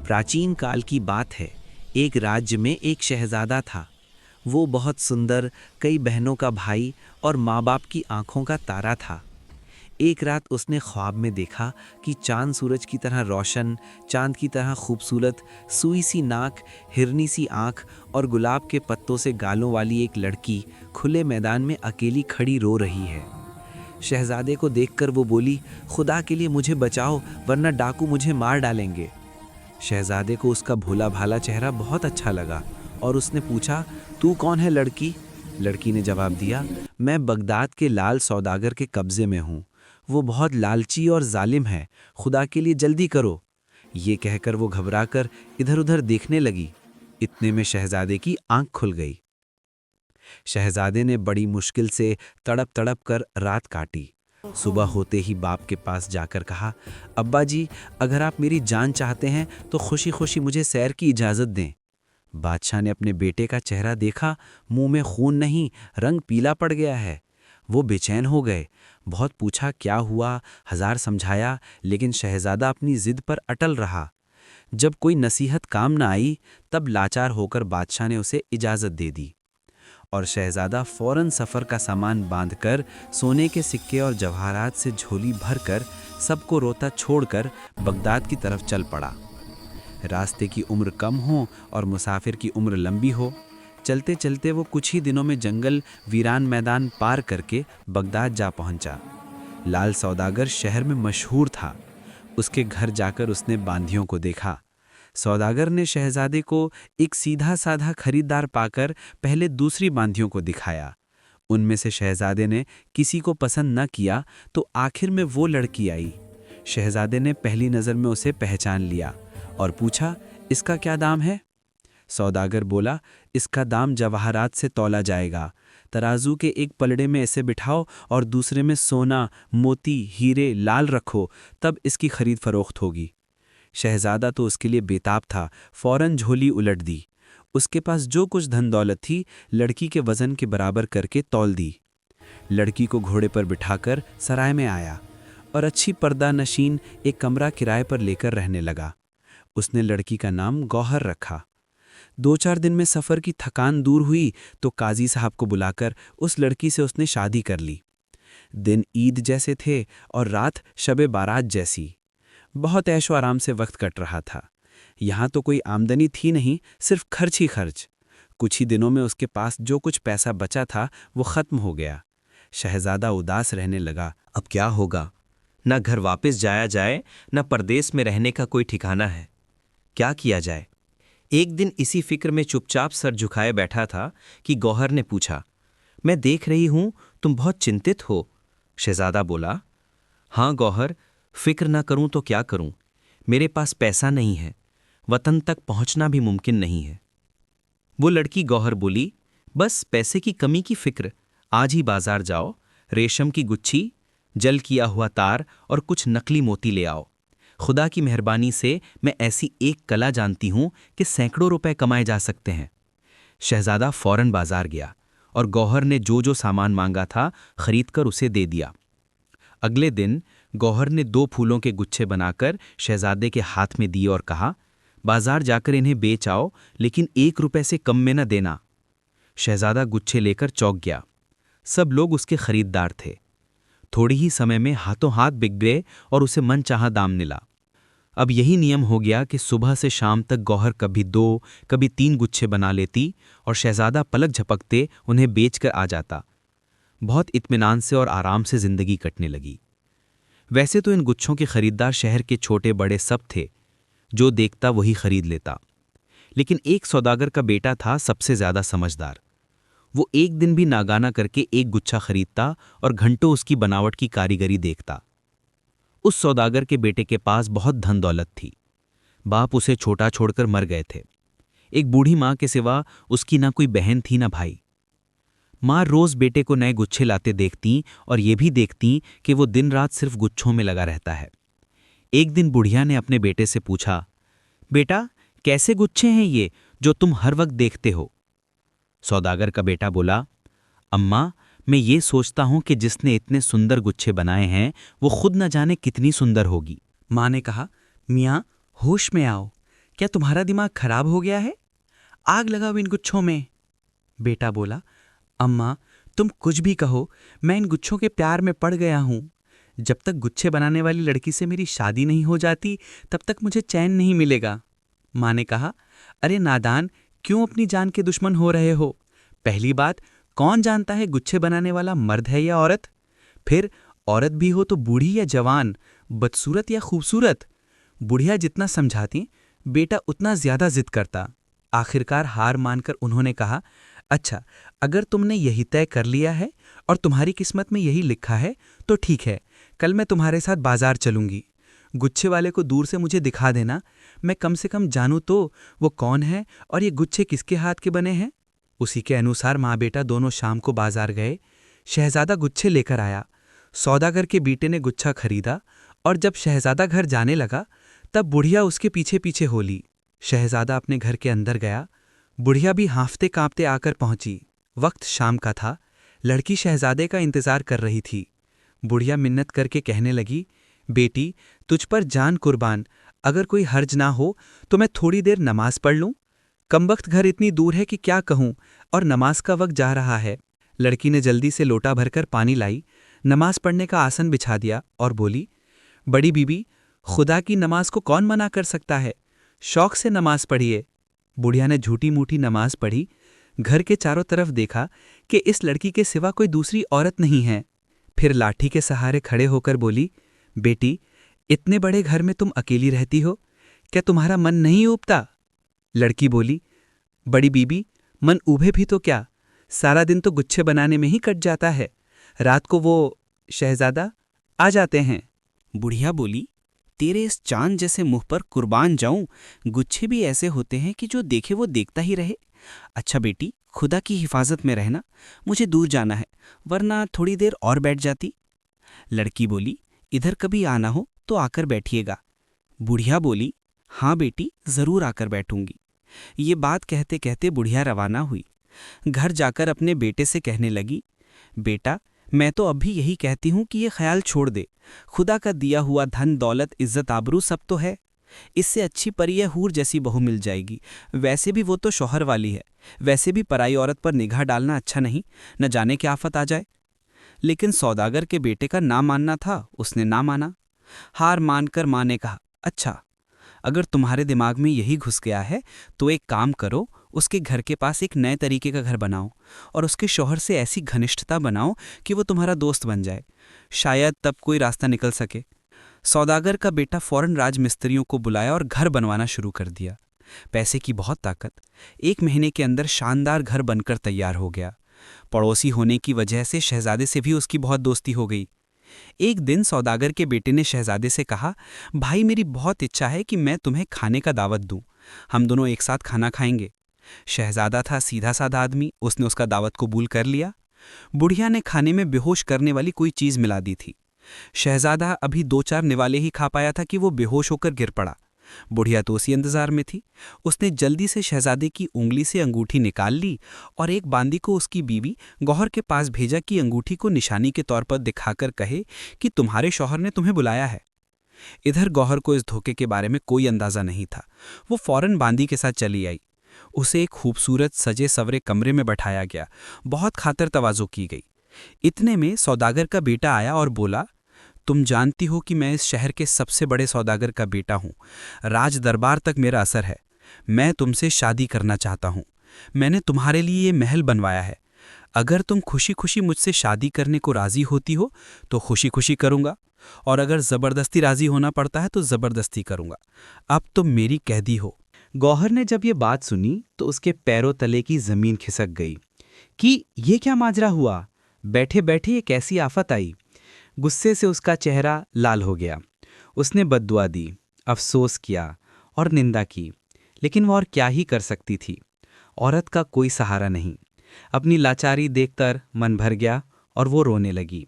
प्राचीन काल की बात है। एक राज्य में एक शहजादा था। वो बहुत सुंदर, कई बहनों का भाई और माँ बाप की आंखों का तारा था। एक रात उसने ख्वाब में देखा कि चांद सूरज की तरह रोशन, चांद की तरह खूबसूरत, सुई सी नाक, हिरनी सी आँख और गुलाब के पत्तों से गालों वाली एक लड़की खुले मैदान में अकेली खड़ी रो रही है। शहजादे को देखकर वो बोली, खुदा के लिए मुझे बचाओ, वरना डाकू मुझे मार डालेंगे। शहजादे को उसका भोला भाला चेहरा बहुत अच्छा लगा और उसने पूछा, तू कौन है लड़की? लड़की ने जवाब दिया, मैं बगदाद के लाल सौदागर के कब्जे में हूँ। वो बहुत लालची और जालिम है, खुदा के लिए जल्दी करो। ये कहकर वो घबराकर इधर उधर देखने लगी। इतने में शहजादे की आंख खुल गई। शहजादे ने बड़ी मुश्किल से तड़प तड़प कर रात काटी। सुबह होते ही बाप के पास जाकर कहा, अब्बा जी, अगर आप मेरी जान चाहते हैं तो खुशी खुशी मुझे सैर की इजाज़त दें। बादशाह ने अपने बेटे का चेहरा देखा, मुंह में खून नहीं, रंग पीला पड़ गया है। वो बेचैन हो गए। बहुत पूछा क्या हुआ, हजार समझाया, लेकिन शहजादा अपनी जिद पर अटल रहा। जब कोई नसीहत काम न आई, तब लाचार होकर बादशाह ने उसे इजाज़त दे दी और शहजादा फौरन सफ़र का सामान बांधकर, सोने के सिक्के और जवाहरात से झोली भरकर, सबको रोता छोड़कर बगदाद की तरफ चल पड़ा। रास्ते की उम्र कम हो और मुसाफिर की उम्र लंबी हो। चलते चलते वो कुछ ही दिनों में जंगल, वीरान मैदान पार करके बगदाद जा पहुंचा। लाल सौदागर शहर में मशहूर था। उसके घर जाकर उसने बांधियों को देखा। सौदागर ने शहजादे को एक सीधा साधा खरीदार पाकर पहले दूसरी बांधियों को दिखाया। उनमें से शहजादे ने किसी को पसंद न किया तो आखिर में वो लड़की आई। शहजादे ने पहली नज़र में उसे पहचान लिया और पूछा, इसका क्या दाम है? सौदागर बोला, इसका दाम जवाहरात से तौला जाएगा। तराजू के एक पलड़े में इसे बिठाओ और दूसरे में सोना, मोती, हीरे, लाल रखो, तब इसकी खरीद फरोख्त होगी। शहजादा तो उसके लिए बेताब था, फौरन झोली उलट दी। उसके पास जो कुछ धन दौलत थी, लड़की के वजन के बराबर करके तौल दी। लड़की को घोड़े पर बिठाकर सराय में आया और अच्छी पर्दा नशीन एक कमरा किराए पर लेकर रहने लगा। उसने लड़की का नाम गौहर रखा। 2-4 दिन में सफ़र की थकान दूर हुई तो काजी साहब को बुलाकर उस लड़की से उसने शादी कर ली। दिन ईद जैसे थे और रात शबे बारात जैसी। बहुत ऐशो आराम से वक्त कट रहा था। यहाँ तो कोई आमदनी थी नहीं, सिर्फ खर्च ही खर्च। कुछ ही दिनों में उसके पास जो कुछ पैसा बचा था वो ख़त्म हो गया। शहजादा उदास रहने लगा। अब क्या होगा? न घर वापस जाया जाए, न परदेश में रहने का कोई ठिकाना है। क्या किया जाए? एक दिन इसी फिक्र में चुपचाप सर झुकाए बैठा था कि गौहर ने पूछा, मैं देख रही हूं तुम बहुत चिंतित हो। शहजादा बोला, हाँ गौहर, फिक्र ना करूं तो क्या करूं, मेरे पास पैसा नहीं है, वतन तक पहुंचना भी मुमकिन नहीं है। वो लड़की गौहर बोली, बस पैसे की कमी की फिक्र, आज ही बाजार जाओ, रेशम की गुच्छी, जल किया हुआ तार और कुछ नकली मोती ले आओ। खुदा की मेहरबानी से मैं ऐसी एक कला जानती हूं कि सैकड़ों रुपए कमाए जा सकते हैं। शहजादा फौरन बाजार गया और गौहर ने जो जो सामान मांगा था खरीदकर उसे दे दिया। अगले दिन गौहर ने 2 फूलों के गुच्छे बनाकर शहजादे के हाथ में दिए और कहा, बाजार जाकर इन्हें बेच आओ, लेकिन 1 रुपए से कम में न देना। शहजादा गुच्छे लेकर चौंक गया। सब लोग उसके खरीददार थे। थोड़ी ही समय में हाथों हाथ बिक गए और उसे मनचाहा दाम मिला। अब यही नियम हो गया कि सुबह से शाम तक गौहर कभी 2, कभी 3 गुच्छे बना लेती और शहजादा पलक झपकते उन्हें बेचकर आ जाता। बहुत इत्मीनान से और आराम से जिंदगी कटने लगी। वैसे तो इन गुच्छों के खरीदार शहर के छोटे बड़े सब थे, जो देखता वही खरीद लेता। लेकिन एक सौदागर का बेटा था सबसे ज्यादा समझदार। वो एक दिन भी नागाना करके एक गुच्छा खरीदता और घंटों उसकी बनावट की कारीगरी देखता। उस सौदागर के बेटे के पास बहुत धन दौलत थी। बाप उसे छोटा छोड़कर मर गए थे। एक बूढ़ी माँ के सिवा उसकी ना कोई बहन थी ना भाई। माँ रोज बेटे को नए गुच्छे लाते देखती और ये भी देखती कि वो दिन रात सिर्फ गुच्छों में लगा रहता है। एक दिन बुढ़िया ने अपने बेटे से पूछा, बेटा, कैसे गुच्छे हैं ये जो तुम हर वक्त देखते हो? सौदागर का बेटा बोला, अम्मा, मैं ये सोचता हूं कि जिसने इतने सुंदर गुच्छे बनाए हैं वो खुद न जाने कितनी सुंदर होगी। माँ ने कहा, मियाँ, होश में आओ, क्या तुम्हारा दिमाग खराब हो गया है? आग लगाओ इन गुच्छों में। बेटा बोला, अम्मा तुम कुछ भी कहो, मैं इन गुच्छों के प्यार में पड़ गया हूं। जब तक गुच्छे बनाने वाली लड़की से मेरी शादी नहीं हो जाती तब तक मुझे चैन नहीं मिलेगा। माँ ने कहा, अरे नादान, क्यों अपनी जान के दुश्मन हो रहे हो? पहली बात, कौन जानता है गुच्छे बनाने वाला मर्द है या औरत? फिर औरत भी हो तो बूढ़ी या जवान, बदसूरत या खूबसूरत? बुढ़िया जितना समझाती बेटा उतना ज्यादा जिद करता। आखिरकार हार मानकर उन्होंने कहा, अच्छा, अगर तुमने यही तय कर लिया है और तुम्हारी किस्मत में यही लिखा है तो ठीक है, कल मैं तुम्हारे साथ बाजार चलूंगी। गुच्छे वाले को दूर से मुझे दिखा देना, मैं कम से कम जानूं तो वो कौन है और ये गुच्छे किसके हाथ के बने हैं। उसी के अनुसार माँ बेटा दोनों शाम को बाजार गए। शहजादा गुच्छे लेकर आया। सौदागर के बेटे ने गुच्छा खरीदा और जब शहजादा घर जाने लगा तब बुढ़िया उसके पीछे पीछे हो ली। शहजादा अपने घर के अंदर गया। बुढ़िया भी हांफते कांपते आकर पहुंची। वक्त शाम का था। लड़की शहजादे का इंतजार कर रही थी। बुढ़िया मिन्नत करके कहने लगी, बेटी तुझ पर जान कुर्बान, अगर कोई हर्ज ना हो तो मैं थोड़ी देर नमाज पढ़ लूं। कमबख्त घर इतनी दूर है कि क्या कहूं, और नमाज का वक्त जा रहा है। लड़की ने जल्दी से लोटा भरकर पानी लाई, नमाज पढ़ने का आसन बिछा दिया और बोली, बड़ी बीबी, खुदा की नमाज को कौन मना कर सकता है, शौक से नमाज पढ़िए। बुढ़िया ने झूठी मूठी नमाज पढ़ी। घर के चारों तरफ देखा कि इस लड़की के सिवा कोई दूसरी औरत नहीं है। फिर लाठी के सहारे खड़े होकर बोली, बेटी इतने बड़े घर में तुम अकेली रहती हो, क्या तुम्हारा मन नहीं ऊबता? लड़की बोली, बड़ी बीबी, मन ऊबे भी तो क्या, सारा दिन तो गुच्छे बनाने में ही कट जाता है, रात को वो शहजादा आ जाते हैं। बुढ़िया बोली, तेरे इस चांद जैसे मुंह पर कुर्बान जाऊं, गुच्छे भी ऐसे होते हैं कि जो देखे वो देखता ही रहे। अच्छा बेटी, खुदा की हिफाजत में रहना, मुझे दूर जाना है, वरना थोड़ी देर और बैठ जाती। लड़की बोली, इधर कभी आना हो तो आकर बैठिएगा। बुढ़िया बोली, हाँ बेटी, जरूर आकर बैठूंगी। ये बात कहते कहते बुढ़िया रवाना हुई। घर जाकर अपने बेटे से कहने लगी, बेटा मैं तो अब भी यही कहती हूं कि ये ख्याल छोड़ दे, खुदा का दिया हुआ धन दौलत इज्जत आबरू सब तो है, इससे अच्छी परी हूर जैसी बहू मिल जाएगी। वैसे भी वो तो शौहर वाली है, वैसे भी पराई औरत पर निगाह डालना अच्छा नहीं, न जाने क्या आफत आ जाए। लेकिन सौदागर के बेटे का ना मानना था, उसने ना माना। हार मानकर माँ ने कहा, अच्छा, अगर तुम्हारे दिमाग में यही घुस गया है तो एक काम करो, उसके घर के पास एक नए तरीके का घर बनाओ और उसके शौहर से ऐसी घनिष्ठता बनाओ कि वो तुम्हारा दोस्त बन जाए, शायद तब कोई रास्ता निकल सके। सौदागर का बेटा फौरन राजमिस्त्रियों को बुलाया और घर बनवाना शुरू कर दिया। पैसे की बहुत ताकत, 1 महीने के अंदर शानदार घर बनकर तैयार हो गया। पड़ोसी होने की वजह से शहजादे से भी उसकी बहुत दोस्ती हो गई। एक दिन सौदागर के बेटे ने शहजादे से कहा, भाई मेरी बहुत इच्छा है कि मैं तुम्हें खाने का दावत दूं, हम दोनों एक साथ खाना खाएंगे। शहजादा था सीधा साधा आदमी, उसने उसका दावत कबूल कर लिया। बुढ़िया ने खाने में बेहोश करने वाली कोई चीज मिला दी थी। शहजादा अभी 2-4 निवाले ही खा पाया था कि वो बेहोश होकर गिर पड़ा। बुढ़िया तो उसी इंतजार में थी। उसने जल्दी से शहजादे की उंगली से अंगूठी निकाल ली और एक बांदी को उसकी बीवी गौहर के पास भेजा कि अंगूठी को निशानी के तौर पर दिखाकर कहे कि तुम्हारे शौहर ने तुम्हें बुलाया है। इधर गौहर को इस धोखे के बारे में कोई अंदाजा नहीं था। वो फौरन बांदी के साथ चली आई। उसे एक खूबसूरत सजे सवरे कमरे में बैठाया गया। बहुत खातर तवाज़ो की गई। इतने में सौदागर का बेटा आया और बोला, तुम जानती हो कि मैं इस शहर के सबसे बड़े सौदागर का बेटा हूँ, राज दरबार तक मेरा असर है, मैं तुमसे शादी करना चाहता हूँ। मैंने तुम्हारे लिए ये महल बनवाया है। अगर तुम खुशी खुशी मुझसे शादी करने को राजी होती हो तो खुशी खुशी करूँगा, और अगर ज़बरदस्ती राजी होना पड़ता है तो ज़बरदस्ती करूँगा। अब तुम मेरी कैदी हो। गौहर ने जब ये बात सुनी तो उसके पैरों तले की जमीन खिसक गई कि ये क्या माजरा हुआ, बैठे बैठे ये कैसी आफत आई। गुस्से से उसका चेहरा लाल हो गया। उसने बद्दुआ दी, अफसोस किया और निंदा की, लेकिन वो और क्या ही कर सकती थी। औरत का कोई सहारा नहीं। अपनी लाचारी देखकर मन भर गया और वो रोने लगी।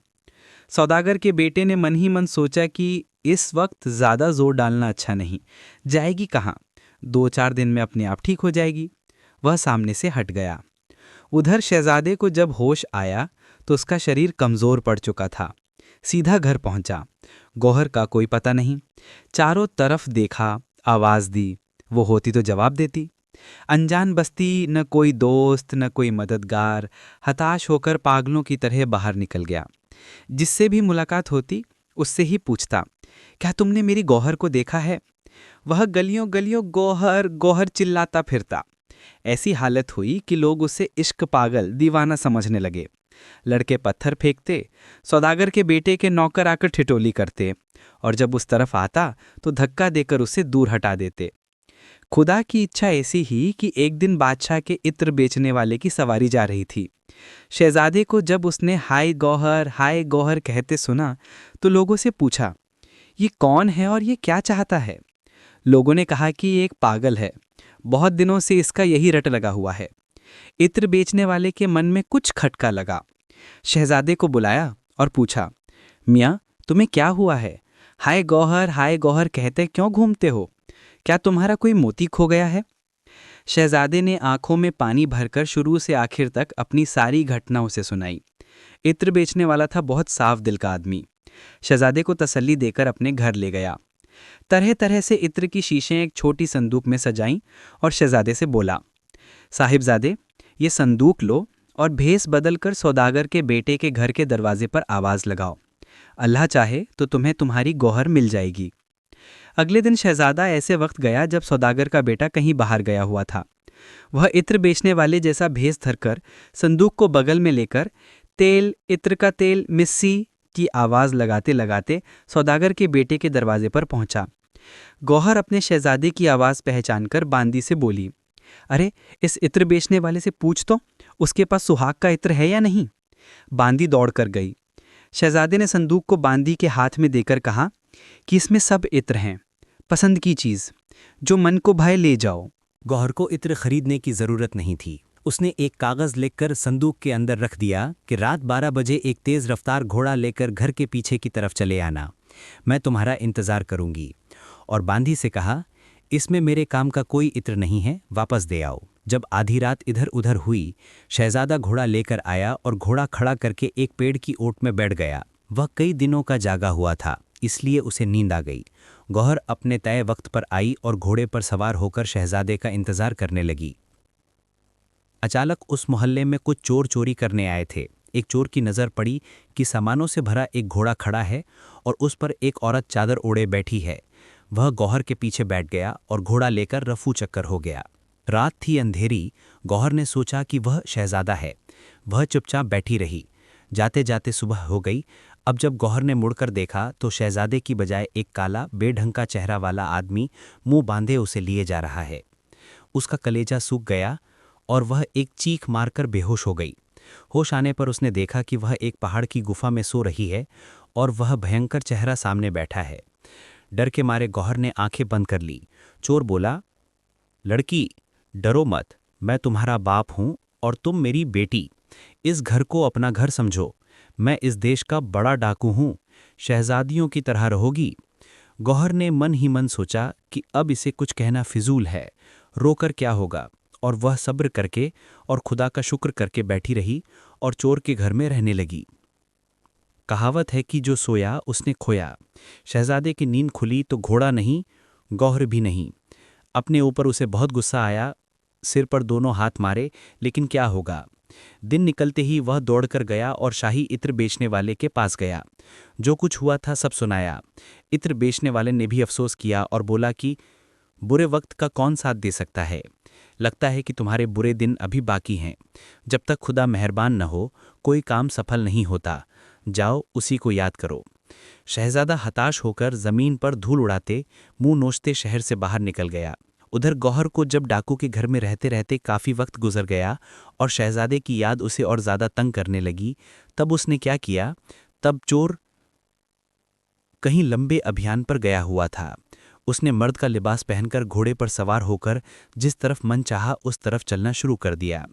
सौदागर के बेटे ने मन ही मन सोचा कि इस वक्त ज़्यादा जोर डालना अच्छा नहीं, जाएगी कहाँ, 2-4 दिन में अपने आप ठीक हो जाएगी। वह सामने से हट गया। उधर शहजादे को जब होश आया तो उसका शरीर कमज़ोर पड़ चुका था। सीधा घर पहुंचा। गौहर का कोई पता नहीं। चारों तरफ देखा, आवाज़ दी, वो होती तो जवाब देती। अनजान बस्ती, न कोई दोस्त न कोई मददगार, हताश होकर पागलों की तरह बाहर निकल गया। जिससे भी मुलाकात होती उससे ही पूछता, क्या तुमने मेरी गौहर को देखा है? वह गलियों गलियों गौहर गौहर चिल्लाता फिरता। ऐसी हालत हुई कि लोग उसे इश्क पागल दीवाना समझने लगे। लड़के पत्थर फेंकते, सौदागर के बेटे के नौकर आकर ठिठोली करते, और जब उस तरफ आता तो धक्का देकर उसे दूर हटा देते। खुदा की इच्छा ऐसी ही कि एक दिन बादशाह के इत्र बेचने वाले की सवारी जा रही थी। शहजादे को जब उसने हाय गौहर कहते सुना तो लोगों से पूछा, ये कौन है और ये क्या चाहता है? लोगों ने कहा कि ये एक पागल है, बहुत दिनों से इसका यही रट लगा हुआ है। इत्र बेचने वाले के मन में कुछ खटका लगा। शहजादे को बुलाया और पूछा, मियाँ तुम्हें क्या हुआ है? हाय गौहर कहते क्यों घूमते हो? क्या तुम्हारा कोई मोती खो गया है? शहजादे ने आंखों में पानी भरकर शुरू से आखिर तक अपनी सारी घटना उसे सुनाई। इत्र बेचने वाला था बहुत साफ दिल का आदमी। शहजादे को तसल्ली देकर अपने घर ले गया। तरह तरह से इत्र की शीशें एक छोटी संदूक में सजाईं और शहजादे से बोला, साहिबजादे ये संदूक लो और भेस बदलकर सौदागर के बेटे के घर के दरवाजे पर आवाज लगाओ। अल्लाह चाहे तो तुम्हें तुम्हारी गौहर मिल जाएगी। अगले दिन शहजादा ऐसे वक्त गया जब सौदागर का बेटा कहीं बाहर गया हुआ था। वह इत्र बेचने वाले जैसा भेस धरकर संदूक को बगल में लेकर तेल, इत्र का तेल, मिस्सी की आवाज़ लगाते लगाते सौदागर के बेटे के दरवाजे पर पहुंचा। गौहर अपने शहजादे की आवाज़ पहचानकर बांदी से बोली, अरे इस इत्र बेचने वाले से पूछ तो, उसके पास सुहाग का इत्र है या नहीं? बांदी दौड़ कर गई। शहजादे ने संदूक को बांदी के हाथ में देकर कहा कि इसमें सब इत्र हैं, पसंद की चीज़, जो मन को भाए ले जाओ। गौहर को इत्र खरीदने की जरूरत नहीं थी। उसने एक कागज लिखकर संदूक के अंदर रख दिया कि रात 12 बजे एक तेज रफ्तार घोड़ा लेकर घर के पीछे की तरफ चले आना, मैं तुम्हारा इंतजार करूंगी। और बांदी से कहा, इसमें मेरे काम का कोई इत्र नहीं है, वापस दे आओ। जब आधी रात इधर उधर हुई, शहजादा घोड़ा लेकर आया और घोड़ा खड़ा करके एक पेड़ की ओट में बैठ गया। वह कई दिनों का जागा हुआ था, इसलिए उसे नींद आ गई। गौहर अपने तय वक्त पर आई और घोड़े पर सवार होकर शहजादे का इंतजार करने लगी। अचानक उस मोहल्ले में कुछ चोर चोरी करने आए थे। एक चोर की नज़र पड़ी कि सामानों से भरा एक घोड़ा खड़ा है और उस पर एक औरत चादर ओढ़े बैठी है। वह गौहर के पीछे बैठ गया और घोड़ा लेकर रफू चक्कर हो गया। रात थी अंधेरी। गौहर ने सोचा कि वह शहजादा है। वह चुपचाप बैठी रही। जाते जाते सुबह हो गई। अब जब गौहर ने मुड़कर देखा तो शहजादे की बजाय एक काला बेढंग का चेहरा वाला आदमी मुंह बांधे उसे लिए जा रहा है। उसका कलेजा सूख गया और वह एक चीख मारकर बेहोश हो गई। होश आने पर उसने देखा कि वह एक पहाड़ की गुफा में सो रही है और वह भयंकर चेहरा सामने बैठा है। डर के मारे गौहर ने आंखें बंद कर ली। चोर बोला, लड़की डरो मत, मैं तुम्हारा बाप हूं और तुम मेरी बेटी। इस घर को अपना घर समझो। मैं इस देश का बड़ा डाकू हूं, शहजादियों की तरह रहोगी। गौहर ने मन ही मन सोचा कि अब इसे कुछ कहना फिजूल है, रोकर क्या होगा, और वह सब्र करके और खुदा का शुक्र करके बैठी रही और चोर के घर में रहने लगी। कहावत है कि जो सोया उसने खोया। शहजादे की नींद खुली तो घोड़ा नहीं, गौहर भी नहीं। अपने ऊपर उसे बहुत गुस्सा आया, सिर पर दोनों हाथ मारे, लेकिन क्या होगा। दिन निकलते ही वह दौड़कर गया और शाही इत्र बेचने वाले के पास गया। जो कुछ हुआ था सब सुनाया। इत्र बेचने वाले ने भी अफसोस किया और बोला कि बुरे वक्त का कौन साथ दे सकता है। लगता है कि तुम्हारे बुरे दिन अभी बाकी हैं। जब तक खुदा मेहरबान न हो कोई काम सफल नहीं होता। जाओ उसी को याद करो। शहजादा हताश होकर जमीन पर धूल उड़ाते मुंह नोचते शहर से बाहर निकल गया। उधर गौहर को जब डाकू के घर में रहते रहते काफ़ी वक्त गुजर गया और शहजादे की याद उसे और ज़्यादा तंग करने लगी, तब उसने क्या किया। तब चोर कहीं लंबे अभियान पर गया हुआ था। उसने मर्द का लिबास पहनकर घोड़े पर सवार होकर जिस तरफ मन चाहा उस तरफ चलना शुरू कर दिया।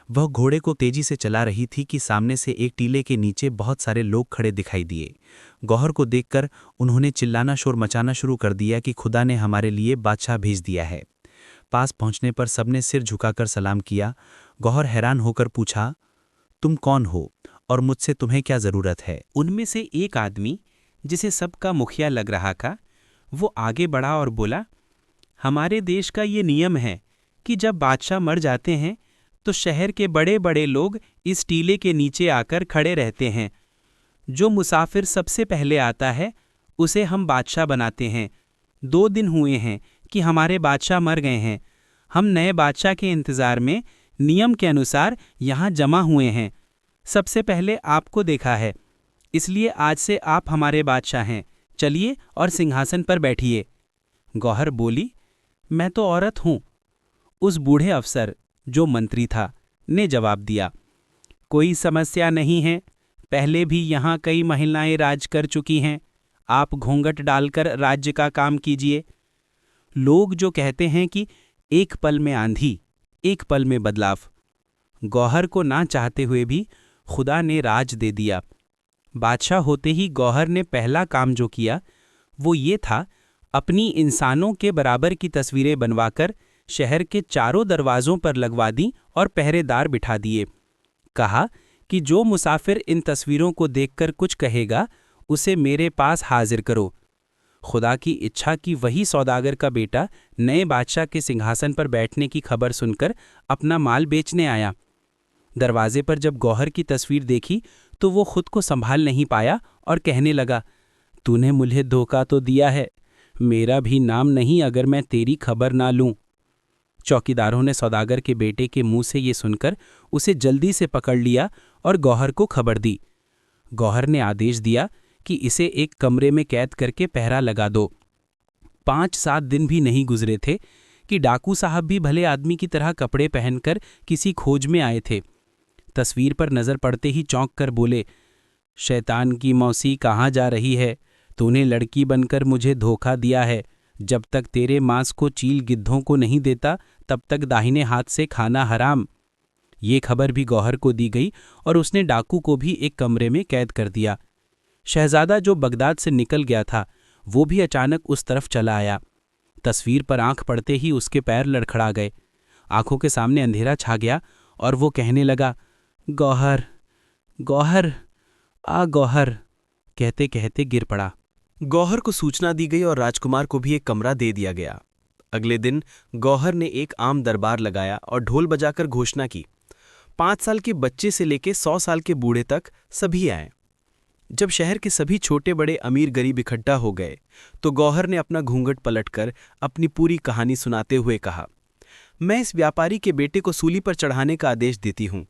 वह घोड़े को तेजी से चला रही थी कि सामने से एक टीले के नीचे बहुत सारे लोग खड़े दिखाई दिए। गौहर को देखकर उन्होंने चिल्लाना शोर मचाना शुरू कर दिया कि खुदा ने हमारे लिए बादशाह भेज दिया है। पास पहुंचने पर सबने सिर झुकाकर सलाम किया। गौहर हैरान होकर पूछा, तुम कौन हो और मुझसे तुम्हें क्या ज़रूरत है? उनमें से एक आदमी जिसे सबका मुखिया लग रहा था, वो आगे बढ़ा और बोला, हमारे देश का ये नियम है कि जब बादशाह मर जाते हैं तो शहर के बड़े बड़े लोग इस टीले के नीचे आकर खड़े रहते हैं। जो मुसाफिर सबसे पहले आता है उसे हम बादशाह बनाते हैं। 2 दिन हुए हैं कि हमारे बादशाह मर गए हैं। हम नए बादशाह के इंतज़ार में नियम के अनुसार यहाँ जमा हुए हैं। सबसे पहले आपको देखा है, इसलिए आज से आप हमारे बादशाह हैं। चलिए और सिंहासन पर बैठिए। गौहर बोली, मैं तो औरत हूँ। उस बूढ़े अफसर, जो मंत्री था, ने जवाब दिया, कोई समस्या नहीं है। पहले भी यहाँ कई महिलाएं राज कर चुकी हैं। आप घूंघट डालकर राज्य का काम कीजिए। लोग जो कहते हैं कि एक पल में आंधी, एक पल में बदलाव। गौहर को ना चाहते हुए भी खुदा ने राज दे दिया। बादशाह होते ही गौहर ने पहला काम जो किया वो ये था, अपनी इंसानों के बराबर की तस्वीरें बनवाकर शहर के चारों दरवाज़ों पर लगवा दी और पहरेदार बिठा दिए। कहा कि जो मुसाफिर इन तस्वीरों को देखकर कुछ कहेगा उसे मेरे पास हाजिर करो। खुदा की इच्छा कि वही सौदागर का बेटा नए बादशाह के सिंहासन पर बैठने की खबर सुनकर अपना माल बेचने आया। दरवाजे पर जब गौहर की तस्वीर देखी तो वो खुद को संभाल नहीं पाया और कहने लगा, तूने मुझे धोखा तो दिया है। मेरा भी नाम नहीं अगर मैं तेरी खबर ना लूं। चौकीदारों ने सौदागर के बेटे के मुंह से ये सुनकर उसे जल्दी से पकड़ लिया और गौहर को खबर दी। गौहर ने आदेश दिया कि इसे एक कमरे में कैद करके पहरा लगा दो। 5-7 दिन भी नहीं गुजरे थे कि डाकू साहब भी भले आदमी की तरह कपड़े पहनकर किसी खोज में आए थे। तस्वीर पर नज़र पड़ते ही चौंक कर बोले, शैतान की मौसी कहाँ जा रही है? तूने लड़की बनकर मुझे धोखा दिया है। जब तक तेरे मांस को चील गिद्धों को नहीं देता तब तक दाहिने हाथ से खाना हराम। ये खबर भी गौहर को दी गई और उसने डाकू को भी एक कमरे में कैद कर दिया। शहजादा जो बगदाद से निकल गया था वो भी अचानक उस तरफ चला आया। तस्वीर पर आंख पड़ते ही उसके पैर लड़खड़ा गए। आंखों के सामने अंधेरा छा गया और वो कहने लगा, गौहर, गौहर, आ गौहर, कहते कहते गिर पड़ा। गौहर को सूचना दी गई और राजकुमार को भी एक कमरा दे दिया गया। अगले दिन गौहर ने एक आम दरबार लगाया और ढोल बजाकर घोषणा की। 5 साल के बच्चे से लेकर 100 साल के बूढ़े तक सभी आए। जब शहर के सभी छोटे बड़े अमीर गरीब इकट्ठा हो गए तो गौहर ने अपना घूंघट पलटकर अपनी पूरी कहानी सुनाते हुए कहा, मैं इस व्यापारी के बेटे को सूली पर चढ़ाने का आदेश देती हूँ,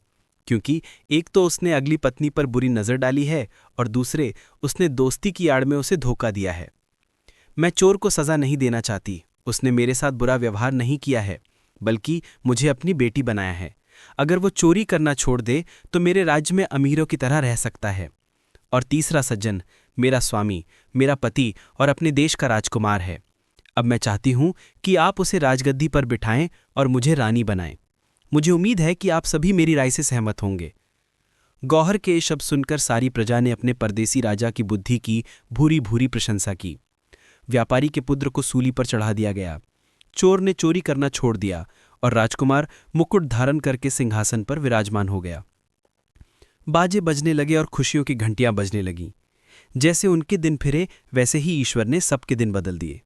क्योंकि एक तो उसने अगली पत्नी पर बुरी नज़र डाली है और दूसरे उसने दोस्ती की आड़ में उसे धोखा दिया है। मैं चोर को सज़ा नहीं देना चाहती। उसने मेरे साथ बुरा व्यवहार नहीं किया है, बल्कि मुझे अपनी बेटी बनाया है। अगर वो चोरी करना छोड़ दे तो मेरे राज्य में अमीरों की तरह रह सकता है। और तीसरा सज्जन मेरा स्वामी, मेरा पति और अपने देश का राजकुमार है। अब मैं चाहती हूँ कि आप उसे राजगद्दी पर बिठाएं और मुझे रानी बनाएं। मुझे उम्मीद है कि आप सभी मेरी राय से सहमत होंगे। गौहर के ये शब्द सुनकर सारी प्रजा ने अपने परदेसी राजा की बुद्धि की भूरी भूरी प्रशंसा की। व्यापारी के पुत्र को सूली पर चढ़ा दिया गया। चोर ने चोरी करना छोड़ दिया और राजकुमार मुकुट धारण करके सिंहासन पर विराजमान हो गया। बाजे बजने लगे और खुशियों की घंटियां बजने लगीं। जैसे उनके दिन फिरे वैसे ही ईश्वर ने सबके दिन बदल दिए।